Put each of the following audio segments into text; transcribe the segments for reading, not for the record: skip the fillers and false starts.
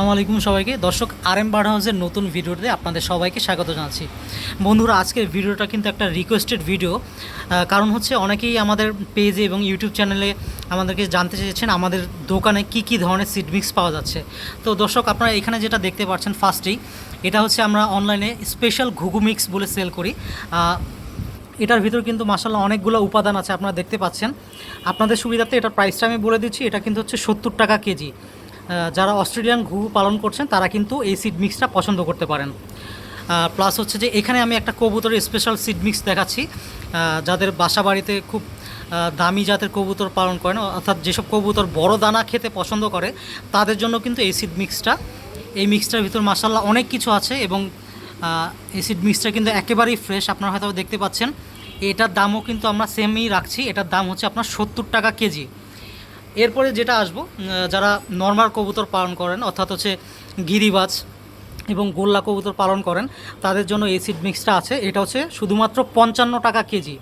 আসসালামু আলাইকুম সবাইকে। দর্শক, আরএম বার্ড হাউসের নতুন ভিডিওতে আপনাদের সবাইকে স্বাগত জানাচ্ছি। বন্ধুরা, আজকের ভিডিওটা কিন্তু একটা রিকোয়েস্টেড ভিডিও। কারণ হচ্ছে অনেকেই আমাদের পেজে এবং ইউটিউব চ্যানেলে আমাদেরকে জানতে চেয়েছেন আমাদের দোকানে কি কি ধরনের সিড মিক্স পাওয়া যাচ্ছে। তো দর্শক, আপনারা এখানে যেটা দেখতে পাচ্ছেন ফার্স্টেই, এটা হচ্ছে আমরা অনলাইনে স্পেশাল ঘুঘু মিক্স বলে সেল করি। এটার ভিতর কিন্তু মাশাআল্লাহ অনেকগুলো উপাদান আছে, আপনারা দেখতে পাচ্ছেন। আপনাদের সুবিধার্থে এটার প্রাইসটা আমি বলে দিচ্ছি। এটা কিন্তু হচ্ছে 70 টাকা কেজি। যারা অস্ট্রেলিয়ান ঘুঘু পালন করছেন তারা কিন্তু এই সিড মিক্সটা পছন্দ করতে পারেন। প্লাস হচ্ছে যে এখানে আমি একটা কবুতরের স্পেশাল সিড মিক্স দেখাচ্ছি। যাদের বাসা বাড়িতে খুব দামি জাতের কবুতর পালন করেন, অর্থাৎ যেসব কবুতর বড় দানা খেতে পছন্দ করে, তাদের জন্য কিন্তু এই সিড মিক্সটা, এই মিক্সটার ভিতর মাশাআল্লাহ অনেক কিছু আছে। এবং এই সিড মিক্সটা কিন্তু একেবারেই ফ্রেশ, আপনারা হয়তো দেখতে পাচ্ছেন। এটার দামও কিন্তু আমরা সেমই রাখছি। এটার দাম হচ্ছে আপনার 70 টাকা কেজি। এরপরে যেটা আসবো, যারা নর্মাল কবুতর পালন করেন, অর্থাৎ হচ্ছে গিরিবাজ এবং গোল্লা কবুতর পালন করেন, তাদের জন্য এই সিড মিক্সটা আছে। এটা হচ্ছে শুধুমাত্র 55 টাকা কেজি।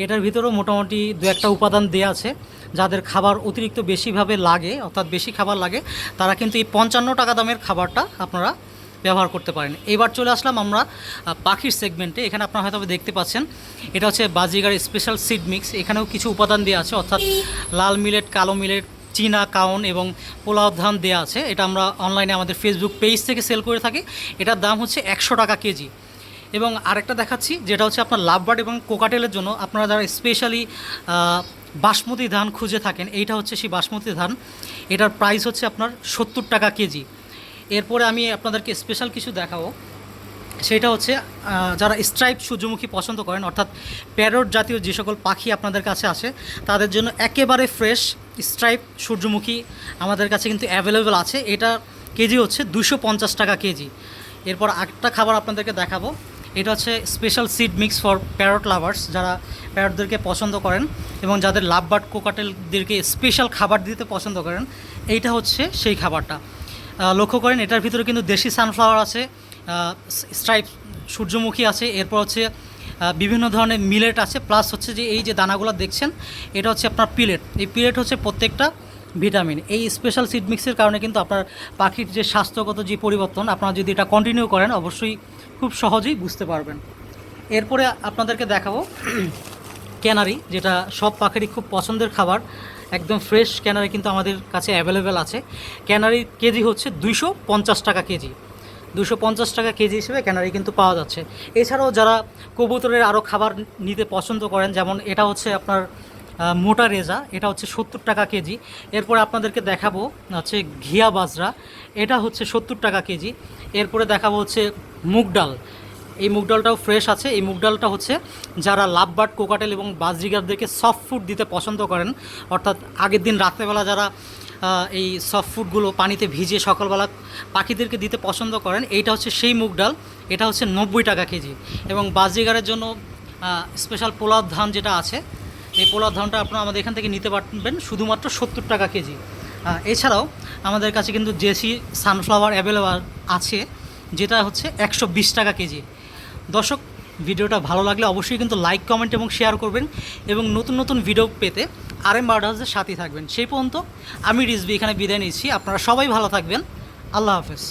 এটার ভিতরেও মোটামুটি দু একটা উপাদান দেওয়া আছে। যাদের খাবার অতিরিক্ত বেশিভাবে লাগে, অর্থাৎ বেশি খাবার লাগে, তারা কিন্তু এই 55 টাকা দামের খাবারটা আপনারা ব্যবহার করতে পারেন। এবার চলে আসলাম আমরা পাখির সেগমেন্টে। এখানে আপনারা হয়তো দেখতে পাচ্ছেন, এটা হচ্ছে বাজিগার স্পেশাল সিড মিক্স। এখানেও কিছু উপাদান দেওয়া আছে, অর্থাৎ লাল মিলেট, কালো মিলেট, চীনা কাউন এবং পোলাও ধান দেওয়া আছে। এটা আমরা অনলাইনে আমাদের ফেসবুক পেজ থেকে সেল করে থাকি। এটার দাম হচ্ছে 100 টাকা কেজি। এবং আরেকটা দেখাচ্ছি, যেটা হচ্ছে আপনার লাভবার্ড এবং কোকাটেলের জন্য আপনারা যারা স্পেশালি বাসমতি ধান খুঁজে থাকেন, এইটা হচ্ছে সেই বাসমতি ধান। এটার প্রাইস হচ্ছে আপনার 70 টাকা কেজি। এরপরে আমি আপনাদেরকে স্পেশাল কিছু দেখাবো। সেটা হচ্ছে যারা স্ট্রাইপ সূর্যমুখী পছন্দ করেন, অর্থাৎ প্যারট জাতীয় যে সকল পাখি আপনাদের কাছে আছে, তাদের জন্য একেবারে ফ্রেশ স্ট্রাইপ সূর্যমুখী আমাদের কাছে কিন্তু অ্যাভেলেবেল আছে। এটা কেজি হচ্ছে 250 টাকা কেজি। এরপর আরেকটা খাবার আপনাদেরকে দেখাবো। এটা হচ্ছে special seed mix for parrot lovers, যারা প্যারটদেরকে পছন্দ করেন এবং যাদের লাভবার্ড কোকাটেলদেরকে স্পেশাল খাবার দিতে পছন্দ করেন, এইটা হচ্ছে সেই খাবারটা। লক্ষ্য করেন, এটার ভিতরে কিন্তু দেশি সানফ্লাওয়ার আছে, স্ট্রাইপ সূর্যমুখী আছে, এরপর হচ্ছে বিভিন্ন ধরনের মিলেট আছে, প্লাস হচ্ছে যে এই যে দানাগুলো দেখছেন, এটা হচ্ছে আপনার পিলেট। এই পিলেট হচ্ছে প্রত্যেকটা ভিটামিন। এই স্পেশাল সিড মিক্সের কারণে কিন্তু আপনার পাখির যে স্বাস্থ্যগত যে পরিবর্তন, আপনারা যদি এটা কন্টিনিউ করেন, অবশ্যই খুব সহজেই বুঝতে পারবেন। এরপরে আপনাদেরকে দেখাবো ক্যানারি, যেটা সব পাখিরই খুব পছন্দের খাবার। একদম ফ্রেশ ক্যানারি কিন্তু আমাদের কাছে অ্যাভেলেবেল আছে। ক্যানারির কেজি হচ্ছে 250 টাকা কেজি। 250 টাকা কেজি হিসেবে ক্যানারি কিন্তু পাওয়া যাচ্ছে। এছাড়াও যারা কবুতরের আরও খাবার নিতে পছন্দ করেন, যেমন এটা হচ্ছে আপনার মোটা রেজা, এটা হচ্ছে 70 টাকা কেজি। এরপরে আপনাদেরকে দেখাবো হচ্ছে ঘিয়া বাজরা, এটা হচ্ছে 70 টাকা কেজি। এরপরে দেখাবো হচ্ছে মুগ ডাল। এই মুগ ডালটাও ফ্রেশ আছে। এই মুগ ডালটা হচ্ছে যারা লাভবার্ড কোকাটেল এবং বাজরিগারদেরকে সফট ফুড দিতে পছন্দ করেন, অর্থাৎ আগের দিন রাত্রেবেলা যারা এই সফট ফুডগুলো পানিতে ভিজিয়ে সকালবেলা পাখিদেরকে দিতে পছন্দ করেন, এইটা হচ্ছে সেই মুগ ডাল। এটা হচ্ছে 90 টাকা কেজি। এবং বাজরিগারের জন্য স্পেশাল পোলাও ধান যেটা আছে, এই পোলাও ধানটা আপনারা আমাদের এখান থেকে নিতে পারবেন শুধুমাত্র 70 টাকা কেজি। এছাড়াও আমাদের কাছে কিন্তু দেশি সানফ্লাওয়ার অ্যাভেলেবল আছে, যেটা হচ্ছে 120 টাকা কেজি। দর্শক, ভিডিওটা ভালো লাগলে অবশ্যই কিন্তু লাইক, কমেন্ট এবং শেয়ার করবেন। এবং নতুন নতুন ভিডিও পেতে আরএম বার্ড হাউসের সাথেই থাকবেন। সেই পর্যন্ত আমি রিজভি এখানে বিদায় নিচ্ছি। আপনারা সবাই ভালো থাকবেন। আল্লাহ হাফেজ।